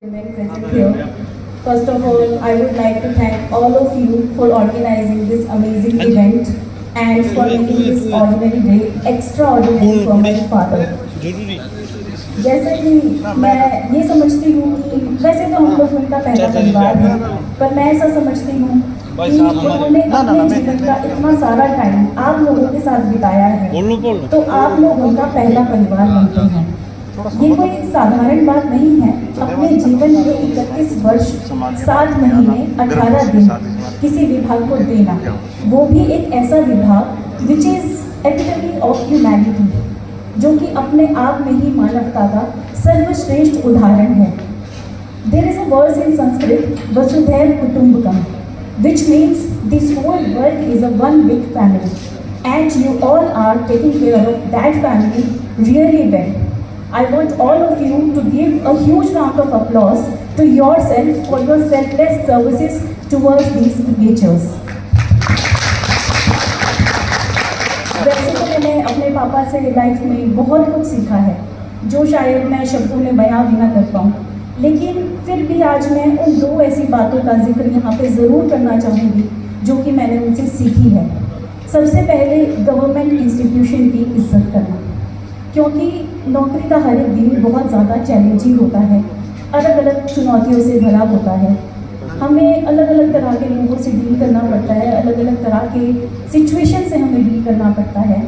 Present here. First of all, I would like to thank all of you for organizing this amazing event and for making this ordinary day extraordinary for my father. जैसे कि मैं ये समझती हूँ कि वैसे तो हम लोग उनका पहला परिवार है, पर मैं ऐसा समझती हूँ कि उन्होंने अपने जीवन का इतना सारा टाइम आप लोगों के साथ बिताया है, तो आप लोग उनका पहला परिवार बनते हैं। ये कोई साधारण बात नहीं है। अपने जीवन के 31 वर्ष 7 महीने 18 दिन किसी विभाग को देना, वो भी एक ऐसा विभाग which is epitome of humanity, जो कि अपने आप में ही मानवता का सर्वश्रेष्ठ उदाहरण है। There is a word in Sanskrit, Vasudhaiva Kutumbakam, which means this whole world is a one big family and you all are taking care of that family really well. I want all of you to give a huge round of applause to yourself for your selfless services towards these creatures. वैसे तो मैंने अपने पापा से life में बहुत कुछ सीखा है, जो शायद मैं शब्दों में बयां भी ना कर पाऊँ, लेकिन फिर भी आज मैं उन 2 ऐसी बातों का जिक्र यहाँ पे ज़रूर करना चाहूँगी जो कि मैंने उनसे सीखी है। सबसे पहले गवर्नमेंट इंस्टीट्यूशन की इज्जत करना, क्योंकि नौकरी का हर एक दिन बहुत ज़्यादा चैलेंजिंग होता है, अलग अलग चुनौतियों से भरा होता है। हमें अलग अलग तरह के लोगों से डील करना पड़ता है, अलग अलग तरह के सिचुएशन से हमें डील करना पड़ता है,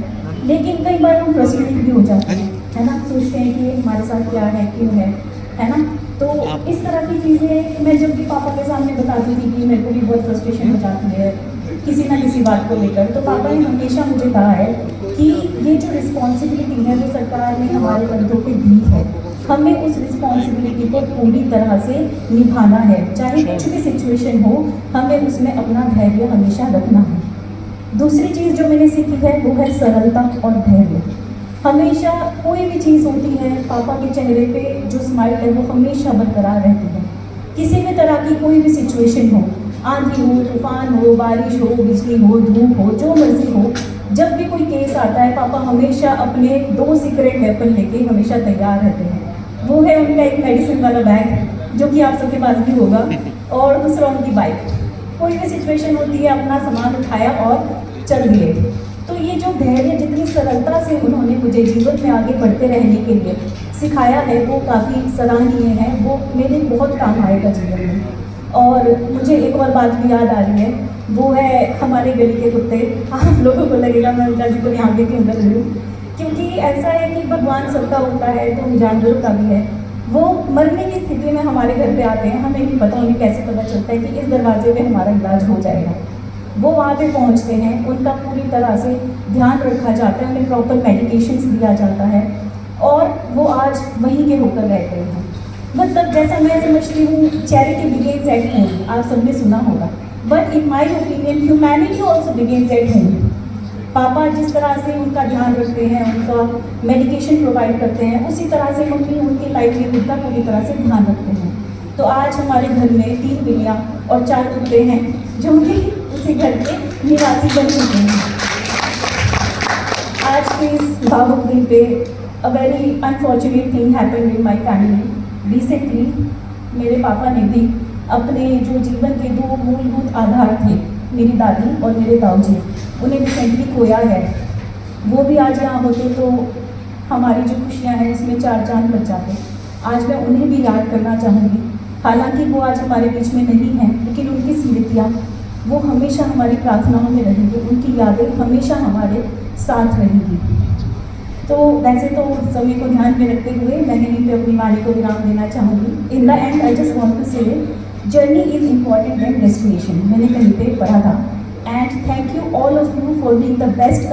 लेकिन कई बार हम फ्रस्ट्रेटेड भी हो जाते हैं, है ना। सोचते हैं कि हमारे साथ क्या है, क्यों है ना। तो इस तरह की चीज़ें मैं जब भी पापा के सामने बताती थी कि मेरे को भी बहुत फ्रस्ट्रेशन हो जाती है किसी ना किसी बात को लेकर, तो पापा ने हमेशा मुझे कहा है कि ये जो रिस्पॉन्सिबिलिटी है वो सरकार ने हमारे कंधों पे दी है, हमें उस रिस्पॉन्सिबिलिटी को पूरी तरह से निभाना है, चाहे कुछ भी सिचुएशन हो, हमें उसमें अपना धैर्य हमेशा रखना है। दूसरी चीज़ जो मैंने सीखी है वो है सरलता और धैर्य। हमेशा कोई भी चीज़ होती है, पापा के चेहरे पे जो स्माइल है वो हमेशा बरकरार रहती है। किसी भी तरह की कोई भी सिचुएशन हो, आंधी हो, तूफान हो, बारिश हो, बिजली हो, धूप हो, जो मर्जी हो, जब भी कोई केस आता है पापा हमेशा अपने 2 सीक्रेट वेपन लेके हमेशा तैयार रहते हैं। वो है उनका एक मेडिसिन वाला बैग जो कि आप सबके पास भी होगा, और दूसरा उनकी बाइक। कोई भी सिचुएशन होती है अपना सामान उठाया और चल दिए। तो ये जो धैर्य जितनी सरलता से उन्होंने मुझे जीवन में आगे बढ़ते रहने के लिए सिखाया है वो काफ़ी सराहनीय है, वो मेरे बहुत काम आएगा जीवन में। और मुझे एक और बात भी याद आ रही है, वो है हमारे गली के कुत्ते। आप लोगों को लगेगा मैं उनका जिक्र यहाँ भी क्यों कर रही हूँ, क्योंकि ऐसा है कि भगवान सबका होता है तो उन जानवरों का भी है। वो मरने की स्थिति में हमारे घर पे आते हैं, हमें नहीं पता उन्हें कैसे पता चलता है कि इस दरवाजे में हमारा इलाज हो जाएगा। वो वहाँ पे पहुँचते हैं, उनका पूरी तरह से ध्यान रखा जाता है, उन्हें प्रॉपर मेडिकेशंस दिया जाता है और वो आज वहीं के होकर रह गए हैं। मतलब जैसा मैं समझती हूँ चैरिटी बिगिंस एट होम, आप सबने सुना होगा, but in my opinion humanity also begins at home. पापा जिस तरह से उनका ध्यान रखते हैं, उनका मेडिकेशन प्रोवाइड करते हैं, उसी तरह से मम्मी उनकी लाइवलीहुड का पूरी तरह से ध्यान रखते हैं। तो आज हमारे घर में 3 बिल्लियाँ और 4 कुत्ते हैं जो कि उसी घर के निवासी बन चुके हैं। आज के इस भावुक दिन पे a very unfortunate thing happened in my family. Recently मेरे पापा ने भी अपने जो जीवन के 2 मूलभूत आधार थे, मेरी दादी और मेरे ताऊजी, उन्हें रिसेंटली खोया है। वो भी आज यहाँ होते तो हमारी जो खुशियाँ हैं उसमें 4 चांद बच जाते। आज मैं उन्हें भी याद करना चाहूँगी। हालांकि वो आज हमारे बीच में नहीं हैं, लेकिन उनकी स्मृतियाँ वो हमेशा हमारी प्रार्थनाओं में रहेंगी, उनकी यादें हमेशा हमारे साथ रहेंगी। तो वैसे तो समय को ध्यान में रखते हुए मैं यहीं पे अपनी वाणी को विराम देना चाहूँगी। In the end I just want to say journey is important then destination, मैंने कहीं पे पढ़ा था। And thank you all of you for being the best